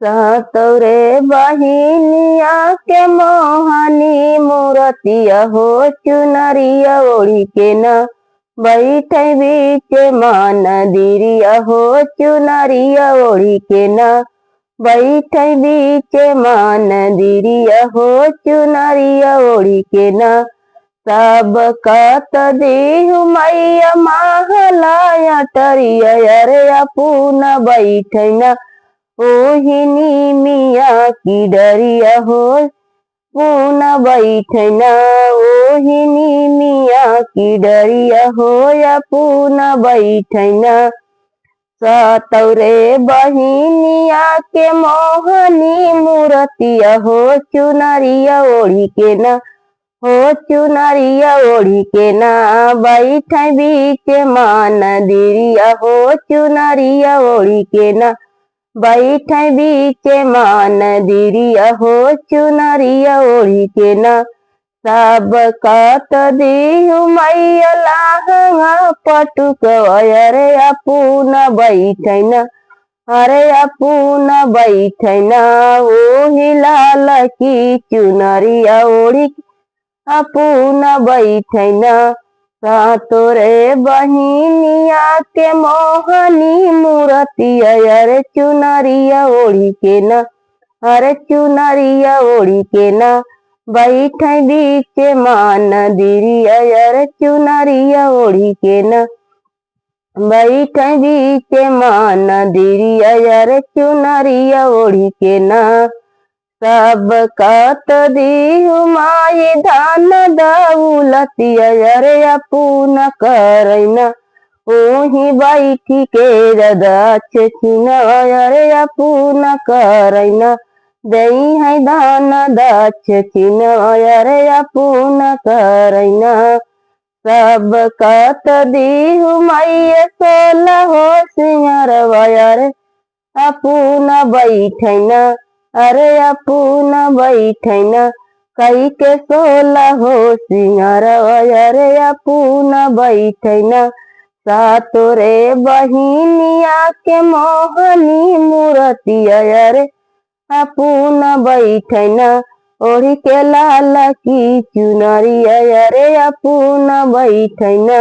सातोरे बहिनिया के मोहनी मूरतिया हो चुनरिया ओढ़ी के न बैठे बीच मंदिरिया हो चुनरिया ओढ़ी के न बैठे बीच मंदिरिया हो चुनरिया ओढ़ी के न सब कत देहु मैया महलाया टरिया अरे अपूना बैठे न ओहिनी मिया की डरिया हो पूना बैठना ओहिनी मिया की डरिया हो या पूना बैठना सतौरे बहिनिया के मोहनी मूरतिया हो चुनरिया ओढ़ी के ना हो चुनरिया ओढ़ी के ना बैठ बीच मंदिरिया हो चुनरिया ओढ़ी के ना बैठ बीच मंदिरिया हो चुनरिया ओढ़ी के न सब कत देहु मैया लहंगा पटुक अरे अपूना बैठन अरे अपूना बैठन ओही लाल की चुनरिया ओढ़ी अपूना बैठन सातोरे बहिनिया के मोहनी मूरतिया अरे चुनरिया ओढ़ी के न अरे चुनरिया ओढ़ी के न बैठ बीच मंदिरिया अरे चुनरिया ओढ़ी के न बैठ बीच मंदिरिया अरे चुनरिया ओढ़ी के न सब कत देहु माई धान दौलतिया अरे अपूना करैना ओही बैठी के रदछ छिना अरे अपूना करैना दई है धान दछ छिना अरे अपूना करैना सब कत देहु मैया सोला हो सिंगारवा अरे अपूना बैठना अरे अपूना बैठना कई के सोला हो सिंगारवा अरे अपूना बैठना सातोरे बहिनिया के मोहनी मूरतिया अरे अपूना बैठना ओढ़ी के लाल की चुनरिया अरे अपूना बैठना।